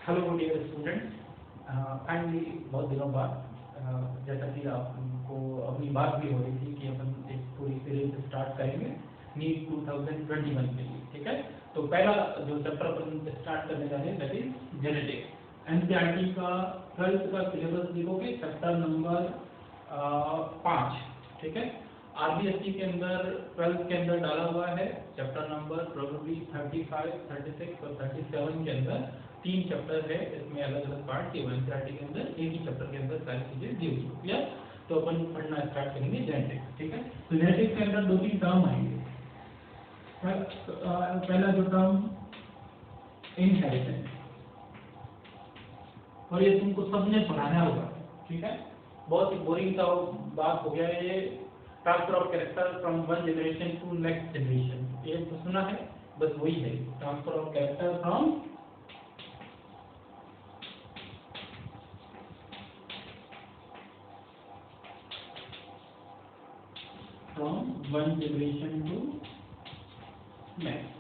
Hello dear students, finally बहुत दिनों बाद जैसा कि आपको अपनी बात भी हो रही थी कि अपन एक पूरी सीरीज स्टार्ट करेंगे नीट 2021 के लिए। ठीक है, तो पहला जो चैप्टर अपन स्टार्ट करने जा रहे हैं दैट इज जेनेटिक्स। एनसीईआरटी का 12th का सिलेबस देखोगे चैप्टर नंबर 5। ठीक है, आरबीएससी के अंदर 12th के अंदर डाला हुआ है चैप्टर नंबर प्रोबेबली 35, 36 और 37 के अंदर 3 चैप्टर है। इसमें अलग अलग पार्ट के एनसीईआरटी के अंदर एक ही चैप्टर के अंदर सारी चीजें दी हुई है। क्लियर? तो अपन पढ़ना स्टार्ट करेंगे जेनेटिक्स। ठीक है, तो जेनेटिक्स के अंदर 2-3 टर्म आएंगे। पहला जो टर्म इनहेरिटेंस, और ये तुमको सबने पढ़ाना होगा। ठीक है, बहुत ही बोरिंग सा बात हो गया ये। Transfer of character from one generation to next generation, ये तो सुना है, बस वही है transfer of character from one generation to next.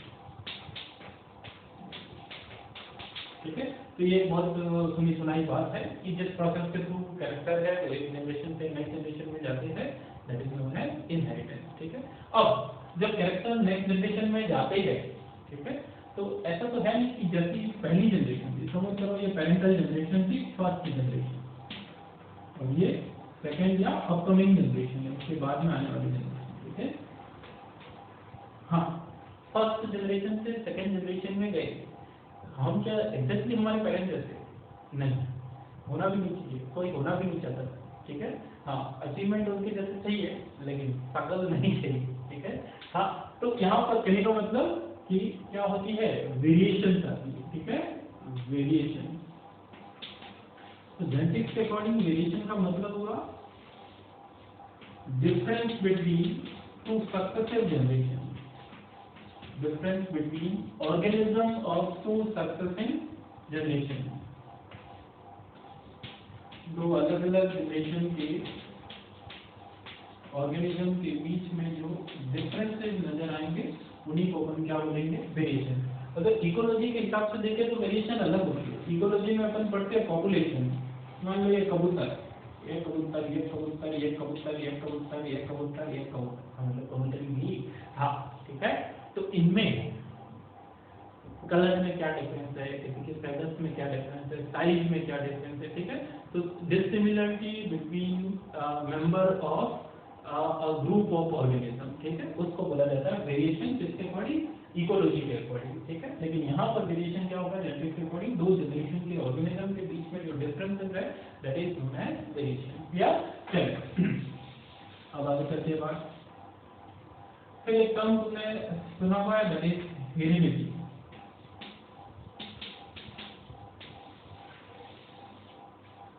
ठीक है, तो ये बहुत सुनी सुनाई बात है कि जिस प्रोसेस के थ्रू कैरेक्टर है वो एक जनरेशन से नेक्स्ट जनरेशन में जाते हैं, that is known as inheritance. ठीक है, अब जब कैरेक्टर नेक्स्ट जनरेशन में जाते हैं, ठीक है, तो ऐसा तो है नहीं कि जैसी पहली जनरेशन थी, समझ करो ये पेरेंटल जनरेशन थी, फर्स्ट जनरेशन, और ये सेकेंड या अपकमिंग जनरेशन है, उसके बाद में आने वाली जनरेशन। ठीक है, हाँ, फर्स्ट जनरेशन से सेकेंड जनरेशन में गए, हम क्या एग्जैक्टली हमारे पेरेंट्स जैसे नहीं, होना भी नहीं चाहिए, कोई होना भी नहीं चाहता। ठीक है, हाँ, अचीवमेंट उनके जैसे चाहिए लेकिन पागल नहीं चाहिए। ठीक है, हाँ, तो यहाँ पर कहने का मतलब कि क्या होती है, वेरिएशन आती है। ठीक है, वेरिएशन। तो जेनेटिक्स के अकॉर्डिंग वेरिएशन का मतलब हुआ difference between two successive generation, difference between organism of two successive generation। दो अलग अलग जनरेशन के ऑर्गेनिज्म के बीच में जो डिफरेंसेस नजर आएंगे उन्हीं को अपन क्या बोलेंगे, वेरिएशन। अगर इकोलॉजी के हिसाब से देखें तो वेरिएशन अलग होती है। इकोलॉजी में अपन पढ़ते हैं पॉपुलेशन। मान लो ये कबूतर, ये कबूतर, ये कबूतर, ये कबूतर, ये कबूतर, ये कबूतर, ये कबूतर, मतलब कबूतर भी, हाँ, ठीक है, तो इनमें कलर में क्या डिफरेंस है, किसी के फेदर्स में क्या डिफरेंस है, साइज में क्या डिफरेंस है। ठीक है, तो dissimilarity between member of a group of organism, ठीक है, उसको बोला जाता है वेरिएशन। किसके अकॉर्डिंग, इकोलॉजी के अकॉर्डिंग। ठीक है, लेकिन यहाँ पर वेरिएशन क्या होगा, जेनेटिक्स के अकॉर्डिंग दो जनरेशन के ऑर्गेनिज्म के बीच में जो डिफरेंसेस है that is known as variation. या चलिए अब आगे चलते हैं बात। फिर एक टर्म तुमने सुना हुआ है that is heredity.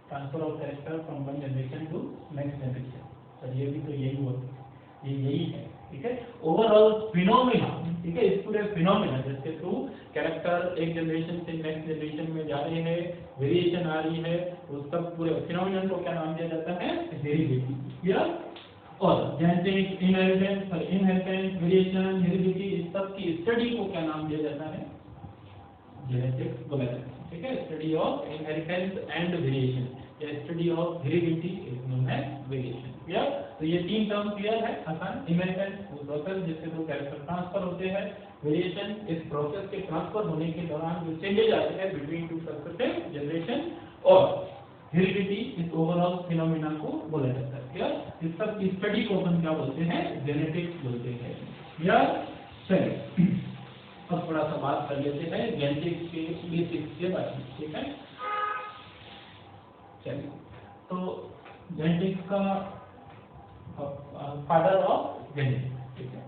Transfer of character from one generation to next generation, sir ये भी तो यही हुआ, ये यही है। ठीक है, ओवरऑल फिनोमिना, ठीक है, इस पूरे फिनोमिना जिसके थ्रू कैरेक्टर एक जनरेशन से नेक्स्ट जनरेशन में जा रहे हैं, वेरिएशन आ रही है, उस सब पूरे फिनोमिना को क्या नाम दिया जाता है, हेरिडिटी। या और जेनेटिक, इनहेरिटेंस, वेरिएशन, हेरिडिटी, इस सब की स्टडी को क्या नाम दिया जाता है, जेनेटिक्स बोला जाता है। ठीक है, study of inheritance and variation या study of heredity is known as variation. Clear? तो ये 3 टर्म क्लियर है, आसान। इनहेरिटेंस वो प्रोसेस जिससे दो कैरेक्टर ट्रांसफर होते हैं, वेरिएशन इस प्रोसेस के ट्रांसफर होने के दौरान जो चेंजेस आते हैं बिटवीन टू सक्सेसिव जनरेशन, और हेरिडिटी इस ओवरऑल फिनोमिना को बोला जाता है। क्लियर? इस सब की स्टडी को अपन क्या बोलते हैं, जेनेटिक्स बोलते हैं। या चलिए अब थोड़ा सा बात कर लेते हैं जेनेटिक्स के बेसिक्स के बारे में। ठीक है, चलिए, तो जेनेटिक्स का फादर ऑफ जेनेटिक्स, ठीक है,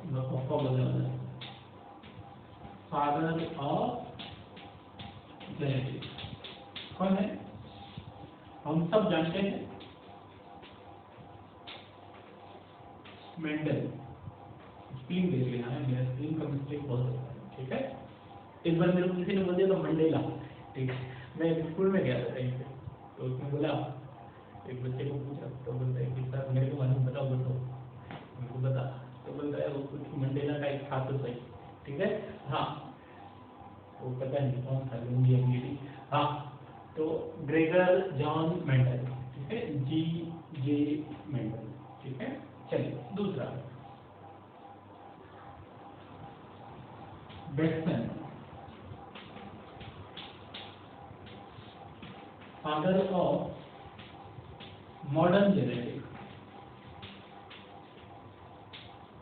फादर ऑफ जेनेटिक्स कौन है, हम सब जानते हैं, मेंडल। स्पेलिंग देख लेना है, मेरा स्पेलिंग का मिस्टेक बहुत होता है। ठीक है, एक बार मेरे को किसी ने बोल दिया था मंडेला। ठीक है, मैं स्कूल में गया था कहीं पे, तो उसने बोला, एक बच्चे को पूछा, तो बोलता है कि सर मेरे को मालूम, बताओ बताओ, मेरे को बता। तो बोलता है वो कुछ मंडेला टाइप था तो सही। ठीक है, हाँ, वो पता नहीं कौन था लुंगी अंगेरी, हाँ, तो ग्रेगर जॉन मेंडल, ठीक है, G.J. मेंडल, ठीक है। चलिए दूसरा, Bateson, father of modern genetics,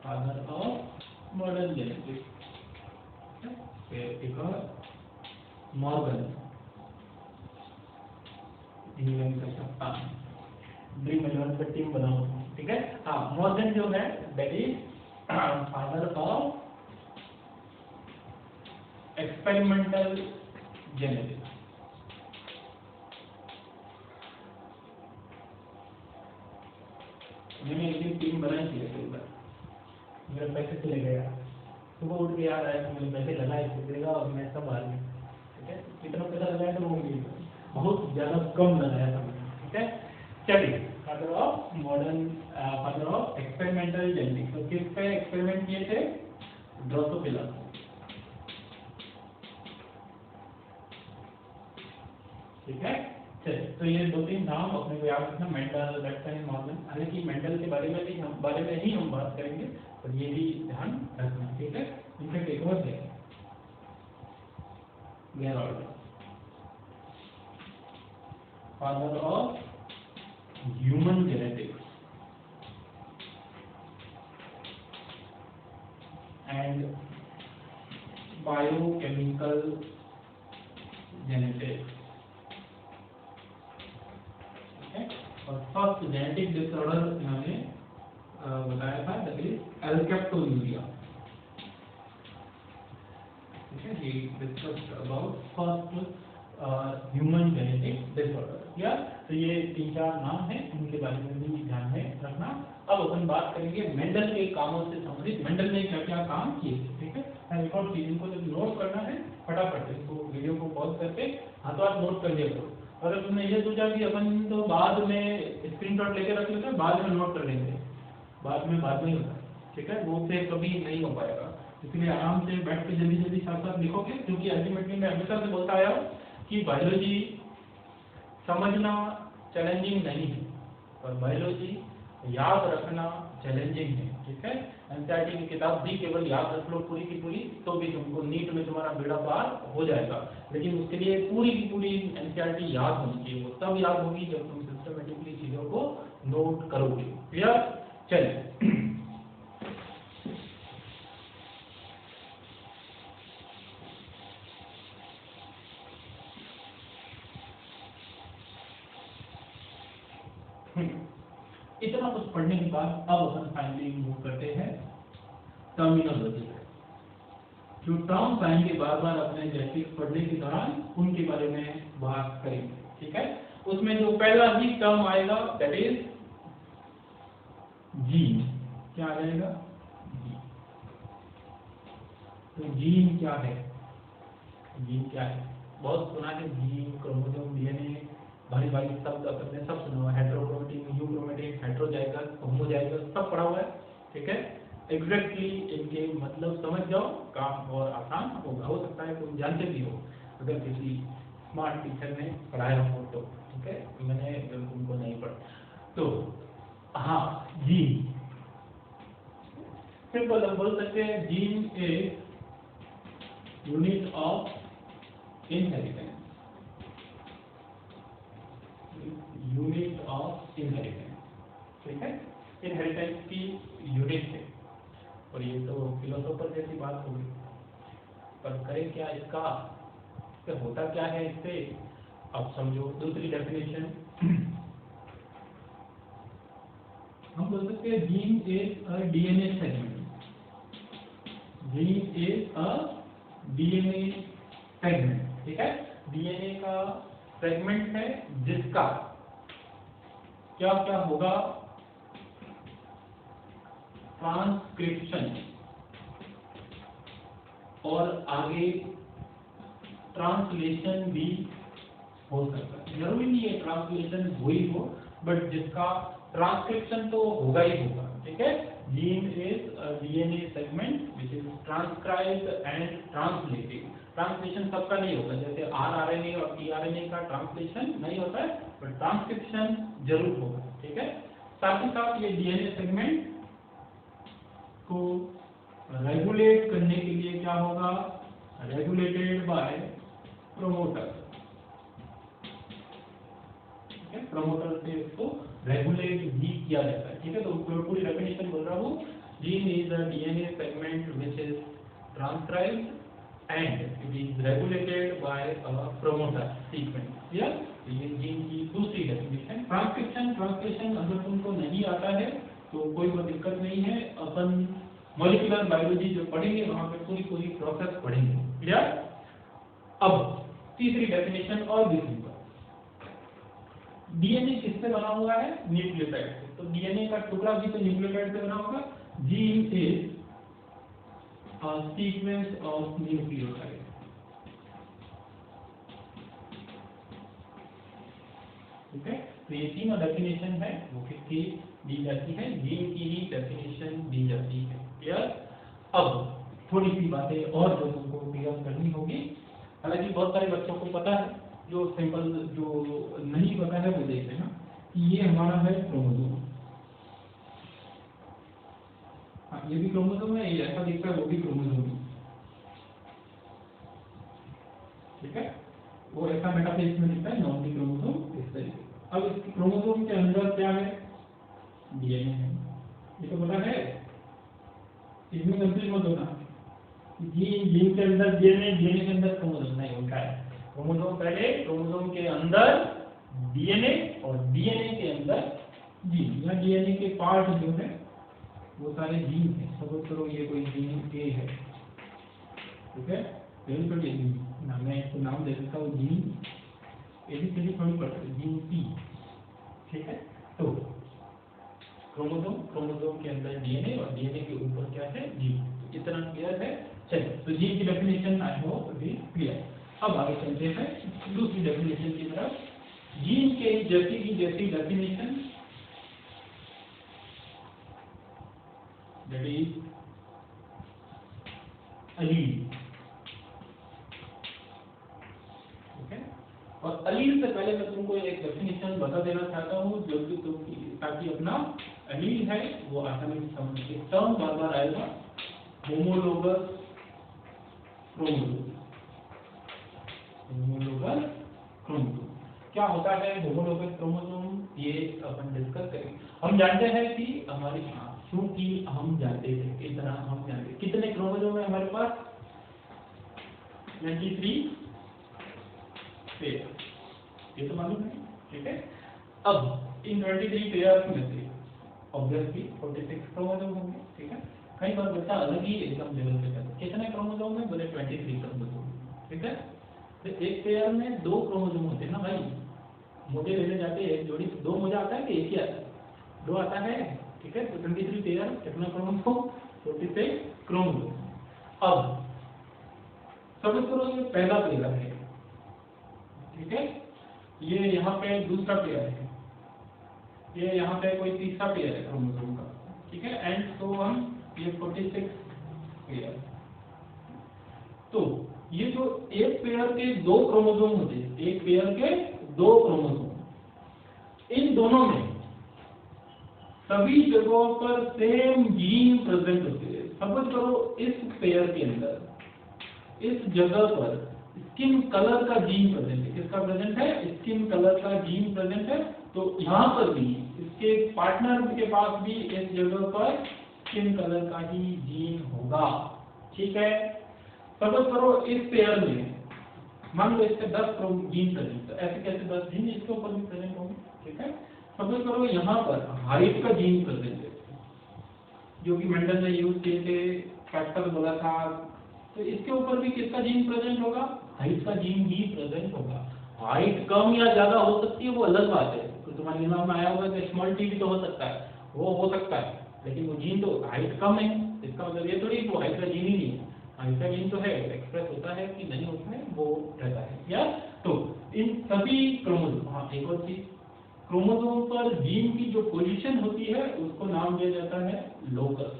father of modern genetics, एक और मॉर्गन, इंग्लैंड का कप्तान, ड्रीम 11 का टीम बनाओ, ठीक है। हाँ, मॉर्गन जो है that is father of experimental genetics. मैंने एक दिन टीम बनाई थी एक बार, मेरे पैसे चले गया, सुबह उठ के याद आया कि मैंने पैसे लगाए थे और मैं सब आ गया, ठीक है। कितना पैसा लगाया था वो मुझे बहुत ज़्यादा कम लगाया था मैंने, ठीक है। चलिए, father of modern, father of experimental genetics, तो किस पे एक्सपेरिमेंट किए थे? ड्रोसोफिला, ठीक है। चलिए, तो ये दो तीन नाम अपने को याद रखना, मेंडल, बेटसन, मॉर्गन। हालांकि मेंडल के बारे में ही हम बात करेंगे, और ये भी ध्यान रखना, ठीक है। इनफैक्ट एक और है Gerald, father of human genetics and biochemical genetics, और फर्स्ट जेनेटिक डिसऑर्डर इन्होंने बताया था, दैट इज एल्केप्टोन्यूरिया, ठीक है। ये discussed about first human genetic disorder, या तो ये तीन चार नाम हैं, इनके बारे में भी ध्यान में रखना। अब अपन बात करेंगे मेंडल के कामों से संबंधित, मेंडल ने क्या क्या काम किए, ठीक है। एक और चीज इनको जब नोट करना है फटाफट इसको वीडियो को पॉज करके हाथों हाथ नोट कर लिया करो। अगर तुमने ये सोचा कि अपन तो बाद में स्क्रीनशॉट लेके रख लेते हैं, बाद में नोट कर लेंगे, बाद में होता है, ठीक है, वो फिर कभी नहीं हो पाएगा। इसलिए आराम से बैठ के जल्दी जल्दी साथ साथ लिखोगे, क्योंकि अल्टीमेटली मैं हमेशा से बोलता आया हूँ कि बायोलॉजी समझना चैलेंजिंग नहीं है, और बायोलॉजी याद रखना चैलेंजिंग है, ठीक है। एनसीईआरटी की किताब भी केवल याद रख लो पूरी की पूरी, तो भी तुमको नीट में तुम्हारा बेड़ा पार हो जाएगा, लेकिन उसके लिए पूरी की पूरी एनसीईआरटी याद होनी चाहिए। वो तब याद होगी जब तुम सिस्टमेटिकली चीजों को नोट करोगे। क्लियर? चलिए, इतना कुछ पढ़ने के बाद अब अपन फाइनली मूव करते हैं टर्मिनोलॉजी पे। जो टर्म्स आएंगे बार बार अपने जेनेटिक्स पढ़ने के दौरान, उनके बारे में बात करेंगे, ठीक है। उसमें जो पहला ही टर्म आएगा दैट इज जीन। क्या आ जाएगा? जीन। तो जीन क्या है? जीन क्या है? बहुत सुना है, जीन, क्रोमोसोम, डीएनए, भारी भारी शब्द अपन ने सब सुना हुआ है, हेटेरोक्रोमेटिन, यूक्रोमेटिन, हेटेरोजाइगस, होमोजाइगस, सब पढ़ा हुआ है, ठीक है। एग्जैक्टली इनके मतलब समझ जाओ, काम और आसान होगा। हो सकता है तुम जानते भी हो अगर किसी स्मार्ट टीचर ने पढ़ाया हो तो, ठीक है, मैंने तुमको नहीं पढ़ा तो। हाँ, जीन सिंपल हम बोल सकते हैं, gene is unit of inheritance, unit of inheritance, ठीक है। इनहेरिटेंस की यूनिट है, और ये तो फिलोसोफर जैसी बात होगी, पर करें क्या इसका, इससे होता क्या है इससे, अब समझो। दूसरी डेफिनेशन हम बोल सकते हैं, gene is a DNA segment, gene is a DNA segment, ठीक है। डीएनए का सेगमेंट है जिसका क्या क्या होगा, ट्रांसक्रिप्शन और आगे ट्रांसलेशन भी हो सकता है। जरूरी नहीं है ट्रांसलेशन हो ही हो, बट जिसका ट्रांसक्रिप्शन तो होगा ही होगा, ठीक है। Gene is a DNA segment which is transcribed and translated, translation सबका नहीं होता, जैसे आरआरएनए और टीआरएनए का ट्रांसलेशन नहीं होता है, बट ट्रांसक्रिप्शन जरूर होगा, ठीक है। साथ ही साथ ये डीएनए सेगमेंट को रेगुलेट करने के लिए क्या होगा, रेगुलेटेड बाय प्रोमोटर, ठीक है, प्रोमोटर से इसको रेगुलेट भी किया जाता है, ठीक है। तो पूरी डेफिनेशन बोल रहा हूँ, gene is a DNA segment which is transcribed and it is regulated by a promoter sequence, clear. ये जीन की दूसरी डेफिनेशन। ट्रांसक्रिप्शन ट्रांसलेशन अगर तुमको नहीं आता है तो कोई दिक्कत नहीं है, अपन मॉलिक्यूलर बायोलॉजी जो पढ़ेंगे वहां पे पूरी प्रोसेस पढ़ेंगे, क्लियर। अब तीसरी डेफिनेशन और भी सिंपल, डीएनए किससे बना हुआ है, न्यूक्लियोटाइड से। तो डीएनए का टुकड़ा भी तो न्यूक्लियोटाइड से बना होगा। Gene is a sequence of nucleotide, ठीक है। तो ये तीनों डेफिनेशन है वो किसकी दी जाती है, जीन की ही डेफिनेशन दी जाती है, क्लियर। अब थोड़ी सी बातें और जो तुमको क्लियर करनी होगी, हालांकि बहुत सारे बच्चों को पता है, जो सिंपल जो नहीं पता है वो देख लेना कि ये हमारा है क्रोमोसोम, हाँ ये भी क्रोमोसोम है, ये ऐसा दिखता है वो भी क्रोमोसोम है, ठीक है। वो ऐसा मेटाफेज में दिखता है, नॉन क्रोमोसोम इस तरीके। अब इस क्रोमोसोम के अंदर क्या है, डीएनए है, ये तो पता है, इसमें कंफ्यूज मत होना, जीन के अंदर डीएनए, डीएनए के अंदर क्रोमोसोम नहीं, उनका है क्रोमोसोम पहले, क्रोमोसोम के अंदर डीएनए और डीएनए के अंदर जीन। यहाँ डीएनए के पार्ट जो है वो सारे जीन है, सपोज करो ये कोई जीन ए है, ठीक है, मैं इसको नाम दे देता हूँ जीन एबीसीडी थोड़ी पढ़ जीन पी, ठीक है। तो क्रोमोसोम के अंदर डीएनए और डीएनए के ऊपर क्या है, जीन। इतना क्लियर है, चलिए। तो जीन की डेफिनेशन आई होप भी क्लियर। अब आगे चलते हैं दूसरी डेफिनेशन की तरफ। जीन के जैसी डेफिनेशन, दैट इज अलील, ठीक है। और अलील से पहले मैं तुमको एक डेफिनेशन बता देना चाहता हूँ, जो कि तुम ताकि अपना अलील है वो आसानी से समझ सके। टर्म बार बार आएगा, होमोलोगस क्रोमोसोम। होमोलोगस क्रोमोसोम क्या होता है, होमोलोगस क्रोमोसोम ये अपन डिस्कस करेंगे। हम जानते हैं कि हमारे क्योंकि हम जानते हैं इतना, हम जानते कितने क्रोमोसोम है हमारे पास, 23 पेयर, ये तो मालूम है, ठीक है। अब इन 23 पेयर में से ऑब्वियसली 46 क्रोमोसोम होंगे, ठीक है। कई बार बच्चा अलग ही एकदम लेवल पे करता है, कितने क्रोमोसोम है, बोले 23 क्रोमोसोम, ठीक है। तो एक पेयर में 2 क्रोमोसोम होते हैं ना भाई, मोजे लेने जाते हैं जोड़ी, 2 मोजा आता है कि एक ही आता है, 2 आता है, ठीक है। तो 23 पेयर कितना क्रोमोसोम, 46 क्रोमोसोम। अब समझ करो ये पहला पेयर है, ठीक है, ये यहाँ पे दूसरा पेयर है, ये यहाँ पे कोई तीसरा पेयर है क्रोमोसोम का, ठीक है, एंड सो ऑन, ये 46 पेयर। तो ये जो एक पेयर के 2 क्रोमोसोम होते हैं, एक पेयर के 2 क्रोमोसोम, इन दोनों में सभी जगहों पर सेम जीन प्रेजेंट होते हैं। समझ करो इस पेयर के अंदर इस जगह पर स्किन कलर का जीन प्रेजेंट है, किसका प्रेजेंट है, स्किन कलर का जीन प्रेजेंट है। तो यहाँ पर भी इसके पार्टनर के पास भी इस जगह पर स्किन कलर का ही जीन होगा, ठीक है। समझ करो इस पेयर में मान लो इसके 10 जीन प्रेजेंट, तो ऐसे कैसे 10 जीन इसके ऊपर भी प्रेजेंट होंगे, ठीक है। समझ करो यहाँ पर हाइट का जीन प्रेजेंट है, जो कि मेंडल ने यूज किए थे, फैक्टर बोला था, तो इसके ऊपर भी किसका जीन प्रेजेंट होगा, हाइट का जीन ही प्रेजेंट होगा। हाइट कम या ज्यादा हो सकती है वो अलग बात है, तो तुम्हारे दिमाग में आया होगा कि स्मॉल टी भी तो हो सकता है, वो हो सकता है, लेकिन वो जीन तो हाइट कम है, इसका मतलब ये थोड़ी वो हाइट का जीन ही नहीं है। हाइट का जीन तो है, एक्सप्रेस होता है कि नहीं होता है वो रहता है, या तो इन सभी क्रोमोसोम, हाँ एक और चीज, क्रोमोसोम पर जीन की जो पोजीशन होती है उसको नाम दिया जाता है locus,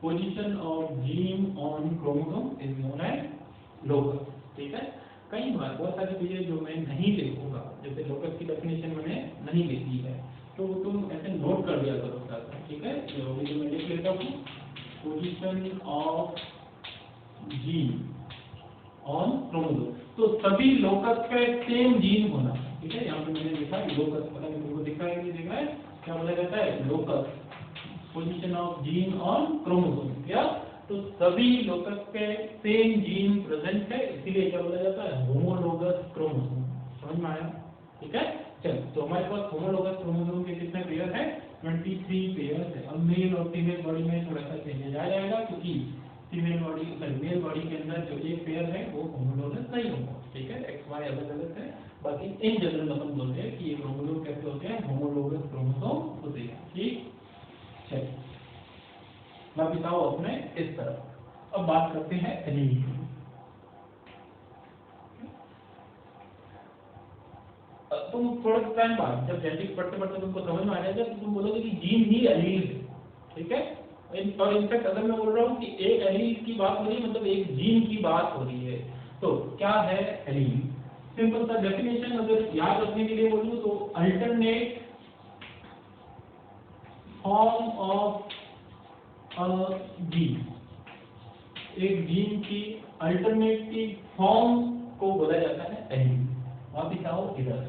position of gene on chromosome is known as locus. ठीक है, कई बार बहुत सारी चीजें जो मैं नहीं लिखूंगा, जैसे लोकस की डेफिनेशन मैंने नहीं लिखी है, तो तुम ऐसे नोट कर दिया करो साथ में। ठीक है, जो मैं लिख लेता हूँ, position of gene on chromosome, तो सभी लोकस पे सेम जीन होना। ठीक है, यहाँ पे मैंने लिखा है लोकस, पता नहीं तुमको दिख रहा है कि नहीं दिख रहा है, क्या बोला जाता है locus, position of gene on chromosome. क्या, तो सभी लोकस पे सेम जीन प्रेजेंट है, इसीलिए क्या बोला जाता है होमोलोगस क्रोमोसोम। समझ में आया? ठीक है, चलो, तो हमारे पास होमोलोगस क्रोमोसोम के कितने पेयर है? 23 पेयर है। अब मेल और फीमेल बॉडी में थोड़ा सा चेंजेस आ जाएगा, क्योंकि फीमेल बॉडी मेल बॉडी के अंदर जो एक पेयर है वो होमोलोगस नहीं होगा। ठीक है, एक्स वाई अलग अलग है, बाकी इन जनरल अपन बोलते हैं कि ये क्रोमोसोम कैसे होते हैं, होमोलोगस क्रोमोसोम होते हैं। ठीक, चलिए वापिस आओ अपने इस तरफ। अब बात करते हैं एलील की। तुम थोड़ा टाइम बाद जब जेनेटिक्स पढ़ते पढ़ते तुमको समझ में आ जाएगा, तो तुम बोलोगे कि जीन ही एलील है। ठीक है, और इनफैक्ट अगर मैं बोल रहा हूँ कि एक एलील की बात हो रही है, मतलब एक जीन की बात हो रही है, तो क्या है एलील? सिंपल सा डेफिनेशन अगर याद रखने के लिए बोलूँ तो अल्टरनेट फॉर्म ऑफ जीन, एक जीन की अल्टरनेटिव फॉर्म को बोला जाता है एलील। वापिस आओ इधर,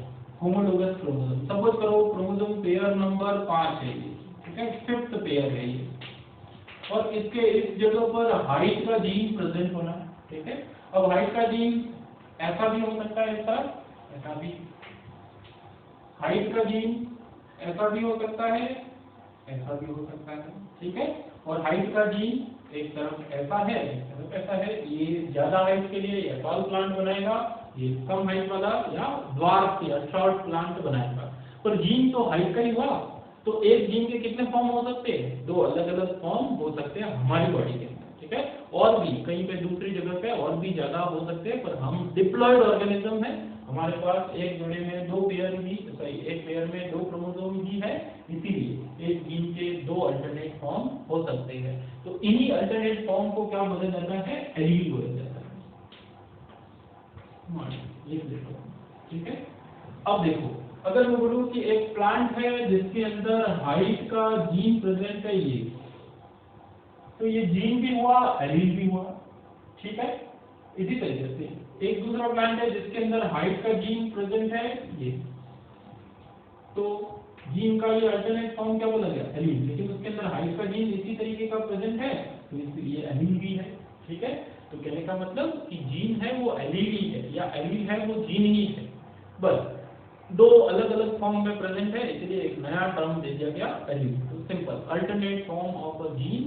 होमोलोगस क्रोमोसोम। सपोज करो क्रोमोसोम पेयर नंबर 5 है ये, ठीक है, 5th पेयर है ये, और इसके इस जगह पर हाइट का जीन प्रेजेंट होना है। ठीक है, अब हाइट का जीन ऐसा भी हो सकता है, ऐसा भी, हाइट का जीन ऐसा भी हो सकता है, ऐसा भी हो सकता है। ठीक है, और हाइट का जीन एक तरफ ऐसा है, एक तरफ ऐसा है। ये ज्यादा हाइट के लिए ये टॉल प्लांट बनाएगा, ये कम हाइट वाला या ड्वार्फ या शॉर्ट प्लांट बनाएगा। पर जीन तो हाइट का ही हुआ, तो एक जीन के कितने फॉर्म हो सकते हैं? 2 अलग अलग फॉर्म हो सकते हैं हमारी बॉडी के अंदर। ठीक है, और भी कहीं पे दूसरी जगह पे और भी ज्यादा हो सकते हैं, पर हम डिप्लॉयड ऑर्गेनिज्म है, हमारे पास एक जोड़े में 2 पेयर ही, सॉरी एक पेयर में 2 क्रोमोसोम ही है, इसीलिए एक जीन के 2 अल्टरनेट फॉर्म हो सकते हैं। तो इन्हीं अल्टरनेट फॉर्म को क्या बोला जाता है? एलील बोला जाता है। लिख देखो। ठीक है, अब देखो, अगर मैं बोलूं कि एक प्लांट है जिसके अंदर हाइट का जीन प्रेजेंट है ये, तो ये जीन भी हुआ, एलील भी हुआ। ठीक है, इसी तरीके से एक दूसरा प्लांट है जिसके अंदर हाइट का जीन प्रेजेंट है ये, तो जीन का ये अल्टरनेट फॉर्म क्या बोला गया? एलील। लेकिन उसके अंदर हाइट का जीन इसी तरीके का प्रेजेंट है, तो इसलिए एलील भी है। ठीक है, तो कहने का मतलब कि जीन है वो एलील ही है, या एलील है वो जीन ही है, बस 2 अलग अलग फॉर्म में प्रेजेंट है, इसलिए एक नया टर्म दे दिया गया एलील। तो simple, alternate form of a gene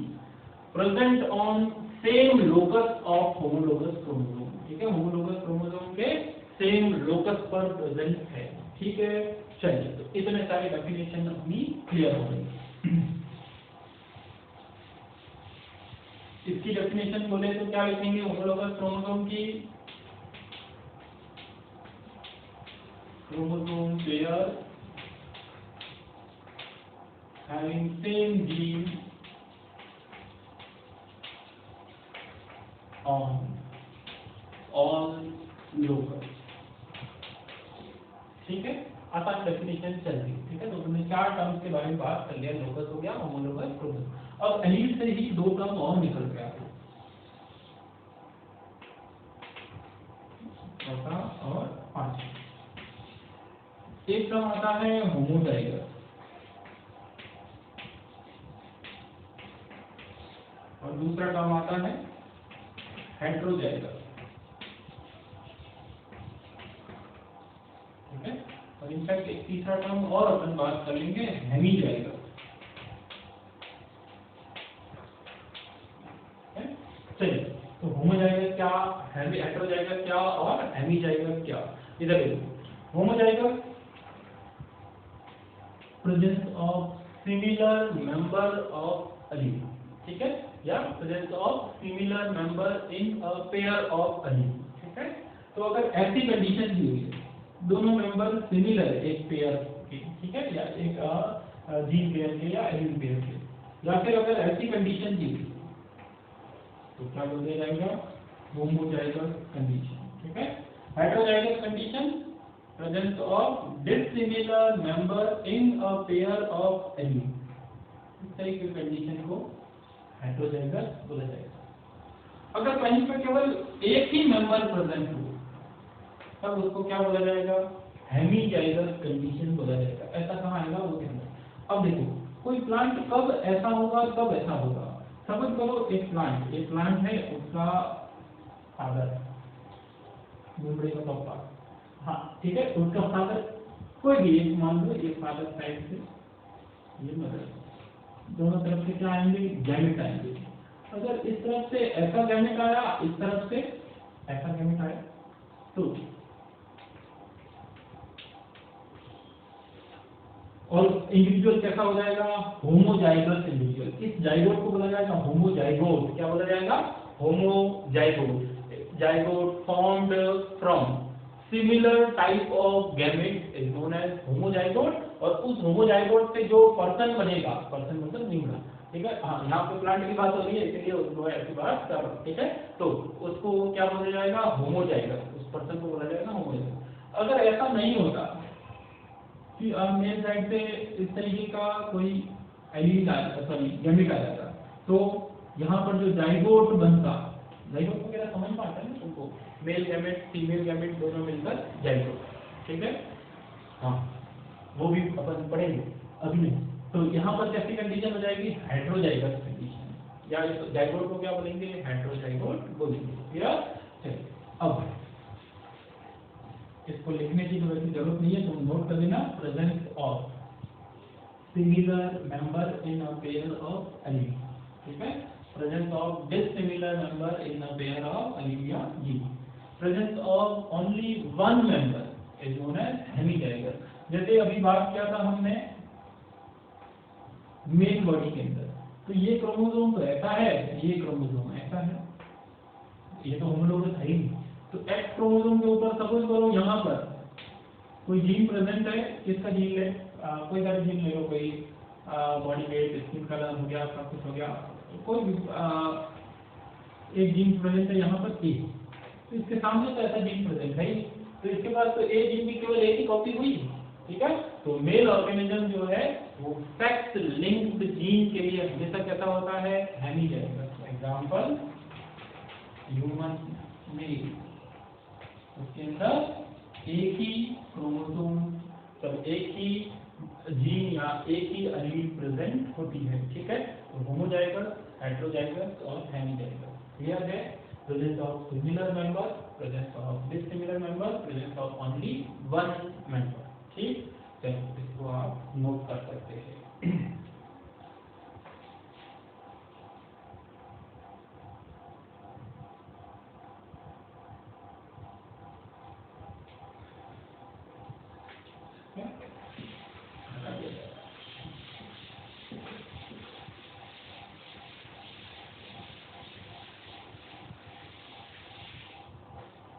present on same locus of homologous chromosome. ठीक है, होमोलोगस क्रोमोसोम के सेम लोकस पर प्रेजेंट है। ठीक है, चलिए, तो इतने सारे डेफिनेशन अपनी क्लियर हो गई। इसकी डेफिनेशन बोले तो क्या लिखेंगे होमोलोगस क्रोमोसोम की? Chromosome pair having same gene on all locus। ठीक है, आसान डेफिनेशन चल रही। ठीक है, तो हमने 4 टर्म्स के बारे में बात कर लिया, लोकस हो गया, होमोलोगस, क्रोमोसोम। अब एलील से ही 2 टर्म और निकल गया, चौथा और पांचवा। एक टर्म आता है होमोजाइगस, और दूसरा टर्म आता है हेट्रोजाइगस। ठीक है, और इनफैक्ट एक तीसरा टर्म और अपन बात कर लेंगे, हेमीजाइगस। चलिए, तो होमोजाइगस क्या, हेट्रोजाइगस क्या और हेमीजाइगस क्या? इधर देखो, homozygous presence of similar member of allele. ठीक है, या presence of similar member in a pair of allele. ठीक है, तो अगर ऐसी कंडीशन दी हुई है, दोनों मेंबर सिमिलर है एक पेयर के, ठीक है, या एक जीन पेयर के या एलील पेयर के, या फिर अगर ऐसी कंडीशन दी तो क्या बोल दिया जाएगा, होमोजाइगस कंडीशन। ठीक है, heterozygous condition, presence of dissimilar member in a pair of allele, इस तरह की कंडीशन को हेटेरोजाइगस बोला जाएगा। अगर कहीं पर केवल एक ही मेंबर प्रेजेंट हो तब उसको क्या बोला जाएगा, हेमीजाइगस कंडीशन बोला जाएगा। ऐसा कहाँ आएगा वो ध्यान रखना। अब देखो कोई प्लांट कब ऐसा होगा कब ऐसा होगा। सपोज करो एक प्लांट है, उसका फादर मुंबई का पापा, हाँ ठीक है, उसका फादर कोई भी एक मान लो, एक फादर साइड से ये मदर, दोनों तरफ से क्या आएंगे, गैमेट आएंगे। अगर इस तरफ से ऐसा गैमेट आया, इस तरफ से ऐसा गैमेट आया, तो और इंडिविजुअल कैसा हो जाएगा, होमोजाइगस इंडिविजुअल। इस जाइगोट को बोला जाएगा होमोजाइगोट। क्या बोला जाएगा, homozygote. Zygote formed from similar type of gamete is known as homozygote. और उस होमोजाइगोट से जो पर्सन बनेगा, पर्सन मतलब न्यूरा, ठीक है, हाँ यहाँ पे प्लांट की बात हो रही है इसलिए उसको ऐसी बात कर, ठीक है, तो उसको क्या बोला जाएगा, होमोजाइगस। उस पर्सन को बोला जाएगा होमोजाइगस। अगर ऐसा नहीं होता कि मेल साइड से इस तरीके का कोई एलील सॉरी गैमेट आ जाता, तो यहाँ पर जो जाइगोट बनता, जाइगोट वगैरह समझ पाता है ना तुमको, मेल गैमेट फीमेल गैमेट दोनों मिलकर जाइगोट, ठीक है, हाँ वो भी अपन पढ़ेंगे अभी नहीं। तो यहाँ पर कैसी कंडीशन हो जाएगी, हेटेरोजाइगस कंडीशन, या जाइगोट को क्या बोलेंगे, हेटेरोजाइगोट बोलेंगे। क्लियर, चलिए अब इसको लिखने की वैसे जरूरत नहीं है, तुम नोट कर लेना, presence of similar member in a pair of allele, ठीक है, presence of dissimilar member in a pair of allele या जी, presence of only one member is known as hemizygous. जैसे अभी बात किया था हमने मेन बॉडी के अंदर, तो ये क्रोमोसोम तो ऐसा है, ये क्रोमोसोम ऐसा है, ये तो होमोलोगस है ही। तो एक्स क्रोमोसोम के ऊपर सपोज करो यहाँ पर कोई जीन प्रेजेंट है, किसका जीन है, कोई सारे जीन ले लो, कोई बॉडी वेट, स्किन कलर हो गया, सब कुछ हो गया, कोई भी एक जीन प्रेजेंट है यहाँ पर ए, तो इसके सामने तो ऐसा जीन प्रेजेंट है ही, तो इसके पास तो ए जीन की केवल एक ही कॉपी हुई, ठीक है। तो मेल ऑर्गेनिज्म जो है वो सेक्स लिंक्ड जीन के लिए हमेशा कैसा होता है, हेमीजाइगस। एग्जांपल ह्यूमन मेल, उसके अंदर एक ही क्रोमोसोम, तब एक ही जीन या एक ही एलील प्रेजेंट होती है, ठीक है। तो होमोजाइगस, हेटेरोजाइगस और हेमीजाइगस। क्लियर है, presence of similar member, presence of dissimilar member, presence of only one member, ठीक। तो इसको आप नोट कर सकते हैं।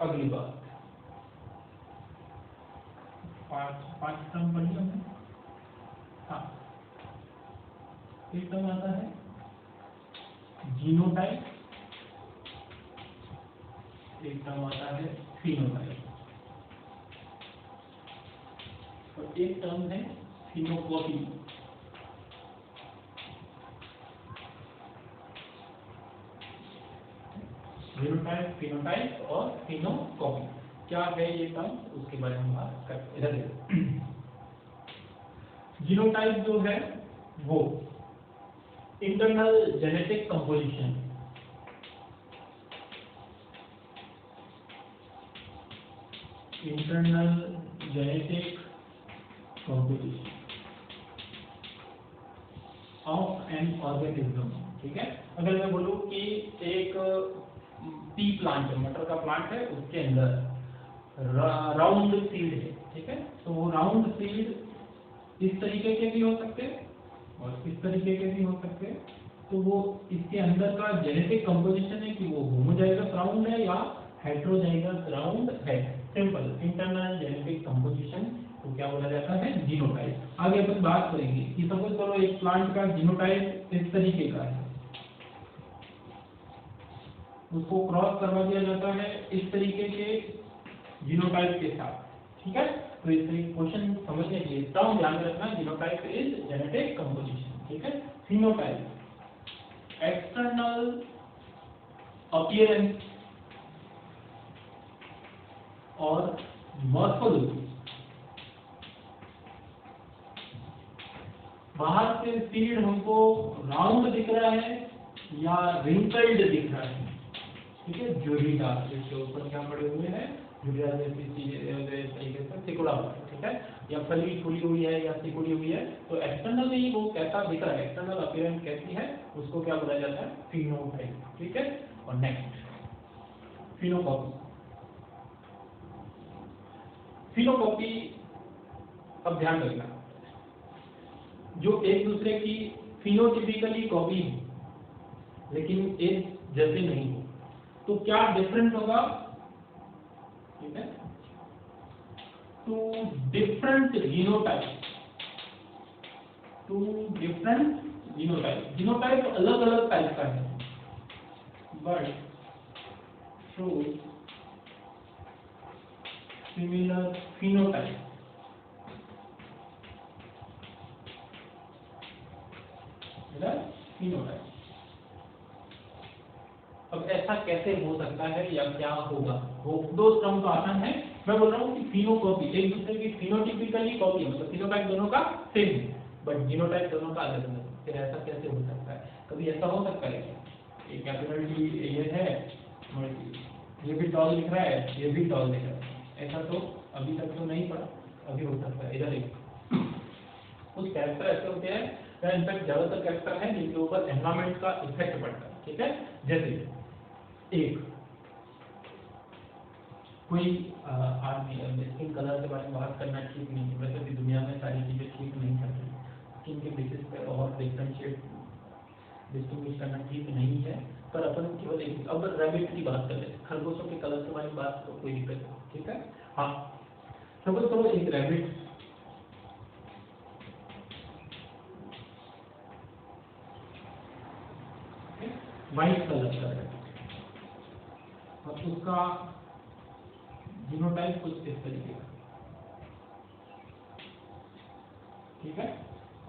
अगली बात, पांच टर्म पढ़िए हमने, हाँ एक टर्म आता है जीनोटाइप, एक टर्म आता है फिनोटाइप, और एक टर्म है फिनोकॉपी। जीनोटाइप, फिनोटाइप और फिनोकॉपी, क्या है ये टर्म, उसके बारे में बात करते हैं। इधर देखो, जीनोटाइप जो है वो internal genetic composition, internal genetic composition of an organism, ठीक है। अगर मैं बोलूं कि एक पी प्लांट है, मटर का प्लांट है, उसके अंदर राउंड सीड है, ठीक है, तो वो राउंड सीड इस तरीके के भी हो सकते हैं और इस तरीके के भी हो सकते हैं। तो वो इसके अंदर का जेनेटिक कंपोजिशन है कि वो होमोजाइगस राउंड है या हेटेरोजाइगस राउंड है। सिंपल इंटरनल जेनेटिक कंपोजिशन को क्या बोला जाता है, जीनोटाइप। आगे अपन बात करेंगे कि सपोज करो एक प्लांट का जीनोटाइप इस तरीके का है, उसको क्रॉस करवा दिया जाता है इस तरीके के जीनोटाइप के साथ, ठीक है। तो इस तरीके क्वेश्चन समझने के लिए टर्म ध्यान में रखना, जीनोटाइप इज जेनेटिक कंपोजिशन, ठीक है। फिनोटाइप एक्सटर्नल अपीयरेंस और मॉर्फोलॉजी, बाहर से सीड हमको राउंड दिख रहा है या रिंकल्ड दिख रहा है, ठीक है। जोड़ीदार, जिसके ऊपर क्या पड़े हुए हैं, जुड़िया जैसी चीजें तरीके से सिकुड़ा हुआ है, ठीक है, या फली फूली हुई है या सिकुड़ी हुई है। तो एक्सटर्नली वो कैसा दिख रहा है, एक्सटर्नल अपीयरेंस कैसी है, उसको क्या बोला जाता है, फिनोटाइप, ठीक है। और नेक्स्ट फिनोकॉपी। फिनोकॉपी, अब ध्यान रखना, जो एक दूसरे की फिनोटिपिकली कॉपी हो लेकिन एक जैसे नहीं हो, तो क्या डिफरेंट होगा, ठीक है। Two different genotype, two different genotype, genotype अलग अलग टाइप का है, but show similar phenotype, phenotype. अब ऐसा कैसे हो सकता है या क्या होगा, वो दो टर्म तो आसान है। मैं बोल रहा हूँ कि फिनोकॉपी एक दूसरे की फिनोटिपिकली कॉपी, मतलब फिनोटाइप दोनों का सेम है बट जीनोटाइप दोनों का अलग अलग। फिर ऐसा कैसे हो सकता है, कभी ऐसा हो सकता है क्या, ये कैपिटल टी ये है, ये भी टॉल लिख रहा है, ये भी टॉल लिख रहा है, ऐसा तो अभी तक तो नहीं पड़ा, अभी हो सकता है। इधर एक कुछ कैरेक्टर ऐसे होते हैं, या इनफैक्ट ज्यादातर कैरेक्टर है जिनके ऊपर एनवायरमेंट का इफेक्ट पड़ता है, ठीक है। जैसे एक कोई आदमी स्किन कलर के बारे में बात करना ठीक नहीं है, वैसे भी दुनिया में सारी चीजें ठीक नहीं चल रही, स्किन के बेसिस पे और डिफरेंशिएट डिस्टिंग्विश करना ठीक नहीं है। पर अपन केवल एक, अब रैबिट की बात कर ले, खरगोशों के कलर के बारे में बात तो कोई दिक्कत नहीं, ठीक है। हाँ, सपोज करो एक रैबिट व्हाइट कलर का है और उसका जीनोटाइप कुछ इस तरीके का, ठीक है।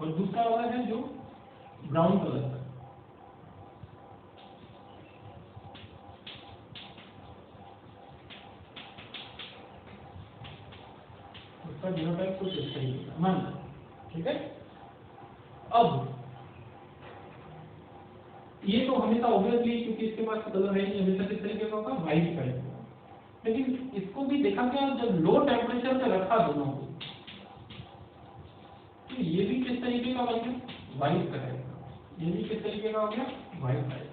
और दूसरा वाला है जो ब्राउन कलर का, उसका जीनोटाइप कुछ इस तरीके का मान, ठीक है। अब ये तो हमेशा ऑब्वियसली क्योंकि इसके पास कलर है नहीं, हमेशा किस तरीके का होगा, व्हाइट कलर का। लेकिन इसको भी देखा गया जब लो टेम्परेचर पे रखा दोनों को, तो ये भी किस तरीके का बन गया, व्हाइट कलर का, ये भी किस तरीके का हो गया, व्हाइट कलर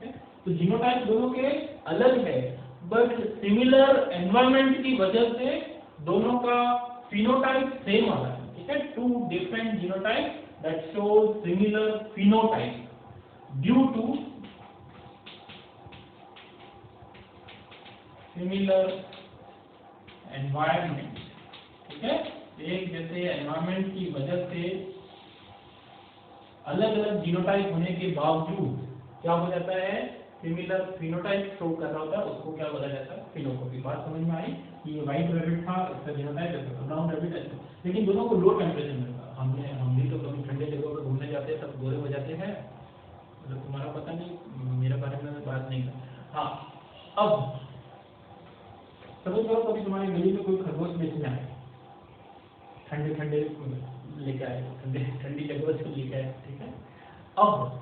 का। तो जीनोटाइप दोनों के अलग है बट सिमिलर एनवायरनमेंट की वजह से दोनों का फिनोटाइप सेम आ रहा है, ठीक है। Two different genotype that show similar phenotype due to similar environment, ठीक है। एक जैसे एनवायरनमेंट की वजह से अलग अलग जीनोटाइप होने के बावजूद क्या हो जाता है, सिमिलर फिनोटाइप शो कर रहा होता है, उसको क्या बोला जाता है, फिनोकॉपी। बात समझ में आई कि ये व्हाइट रैबिट था, इसका जीनोटाइप ऐसा था, ब्राउन रैबिट ऐसा, लेकिन दोनों को लो टेम्परेचर में था। हम भी तो कभी ठंडे जगहों पर घूमने जाते हैं, सब गोरे हो जाते हैं, मतलब तुम्हारा पता नहीं, मेरे बारे में बात नहीं कर। हाँ, अब समझ करो कभी तुम्हारी गली में कोई खरगोश बेचने आए, ठंडे ठंडे लेके आए, ठंडी जगह से लेके आए, ठीक है। अब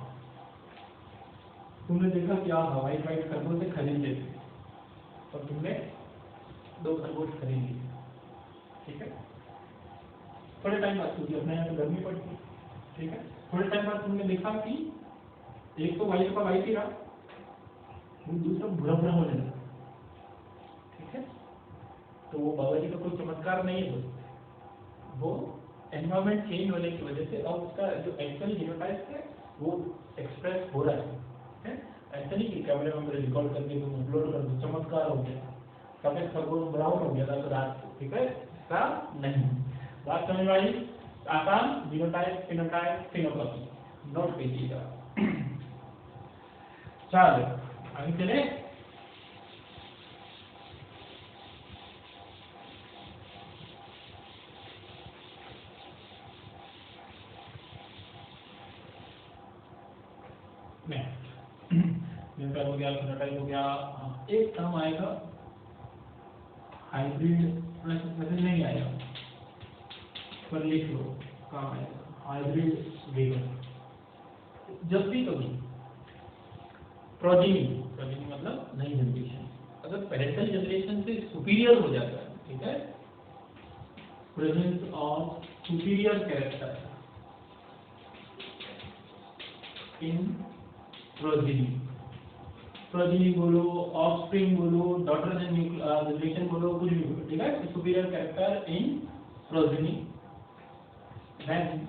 तुमने देखा कि आप व्हाइट व्हाइट खरगोश से खरीद लेते और तुमने 2 खरगोश खरीद लिए, ठीक है। थोड़े टाइम बाद, क्योंकि अपने यहाँ तो गर्मी पड़ती है, ठीक है, थोड़े टाइम बाद तुमने देखा कि एक तो व्हाइट का व्हाइट ही रहा, दूसरा भूरा भूरा होने लगा, ठीक है। तो वो बाबा जी का कोई चमत्कार नहीं है, वो एनवायरनमेंट चेंज होने की वजह से अब उसका जो एक्चुअल जीनोटाइप है वो एक्सप्रेस हो रहा है। ऐसा नहीं कि कैमरे में रिकॉर्ड करके तुम अपलोड कर दो, चमत्कार हो गया, सफेद खरगोश ब्राउन हो गया था रात को, ठीक है, ऐसा नहीं। बात समझ में आई, आसान, जीनोटाइप फिनोटाइप फिनोकॉपी, नोट कीजिएगा। चलो आगे चले। न्यूक्लियर हो गया, फिनोटाइप हो गया। एक टर्म आएगा हाइब्रिड, मैसेज नहीं आएगा पर लिख लो, काम आएगा हाइब्रिड वेगन। जब भी कभी प्रोजेनी, प्रोजेनी मतलब नई जनरेशन, अगर पेरेंटल जनरेशन से सुपीरियर हो जाता है, ठीक है, presence of superior character in progeny, progeny बोलो, ऑफस्प्रिंग बोलो, डॉटर जनरेशन बोलो, कुछ भी बोलो, ठीक है, superior character in progeny, then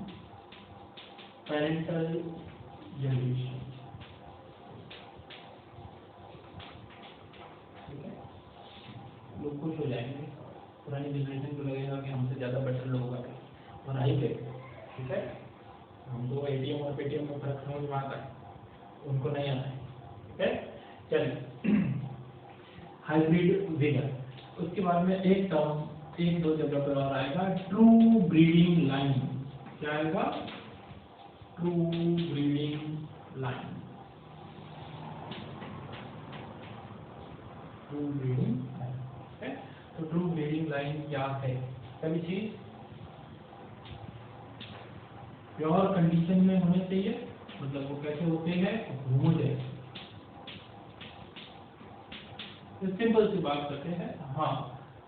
parental generation, ठीक है, लोग खुश हो जाएंगे, पुरानी जनरेशन को लगेगा कि हमसे ज़्यादा बेटर लोग आ गए, और आई गए, ठीक है, हमको एटीएम और पेटीएम में फर्क समझ में आता है, उनको नहीं आता है, ठीक है। चलिए हाइब्रिड वेगन, उसके बाद में एक टर्म, एक दो जगह पर और आएगा ट्रू ब्रीडिंग लाइन। क्या आएगा? True breeding line, true breeding line, ठीक है। तो ट्रू ब्रीडिंग लाइन क्या है? सभी चीज प्योर कंडीशन में होने चाहिए, मतलब वो कैसे होते हैं, होमोजेनियस। सिंपल सी बात करते हैं, हाँ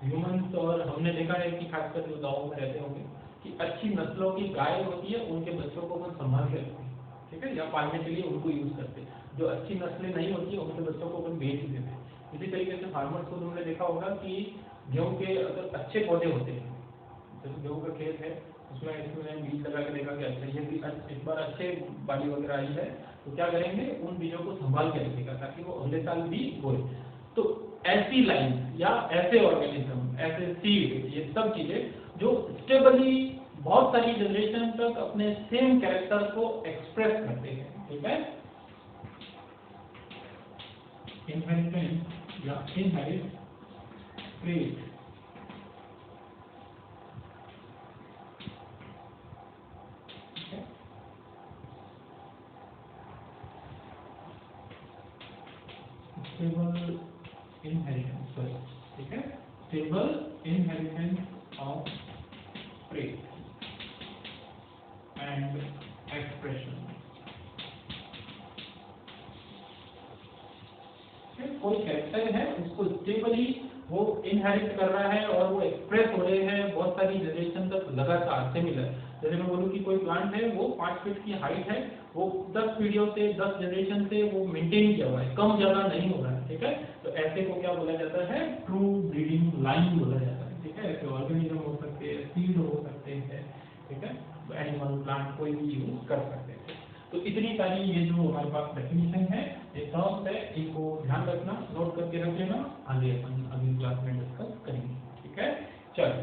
ह्यूमंस, और हमने देखा है कि खासकर जो गाँव में रहते होंगे कि अच्छी नस्लों की गाय होती है, उनके बच्चों को वो संभाल के रखते हैं, ठीक है, या पालने के लिए उनको यूज करते हैं। जो अच्छी नस्लें नहीं होती है उनके बच्चों को अपन बेच देते हैं। इसी तरीके से फार्मर्स को तुमने देखा होगा कि गेहूं के अगर अच्छे पौधे होते हैं, जैसे गेहूं का खेत है, उसमें इसमें बीज लगा के देखा कि अच्छा ये भी इस बार अच्छे बाली वगैरह आई है, तो क्या करेंगे, उन बीजों को संभाल के रखेगा ताकि वो अगले साल भी बोए। तो ऐसी लाइन या ऐसे ऑर्गेनिज्म, ऐसे सीड, ये सब चीजें जो स्टेबली बहुत सारी जनरेशन तक अपने सेम कैरेक्टर को एक्सप्रेस करते हैं, ठीक है। इनहेरिटेंस या inherit trait, stable inheritance, sorry, ठीक है, stable inheritance of trait and expression. कोई कैरेक्टर है उसको स्टेबली वो इनहेरिट कर रहा है और वो एक्सप्रेस हो रहे हैं बहुत सारी जनरेशन तक लगातार सिमिलर। जैसे मैं बोलूँ कि कोई प्लांट है वो 5 फीट की हाइट है, वो 10 पीढ़ियों से 10 जनरेशन से वो मेंटेन किया हुआ है, कम ज्यादा नहीं हो रहा है, ठीक है। तो ऐसे को क्या बोला जाता है? ट्रू ब्रीडिंग लाइन बोला जाता है, ठीक है। ऐसे ऑर्गेनिज्म हो सकते हैं, सीड हो सकते हैं, ठीक है, एनिमल प्लांट कोई भी यूज कर सकते हैं। तो इतनी सारी ये जो हमारे पास डेफिनेशन है, ये टर्म्स है, इनको ध्यान रखना, नोट करके रख लेना, आगे अपन अगली क्लास में डिस्कस करेंगे, ठीक है। चलो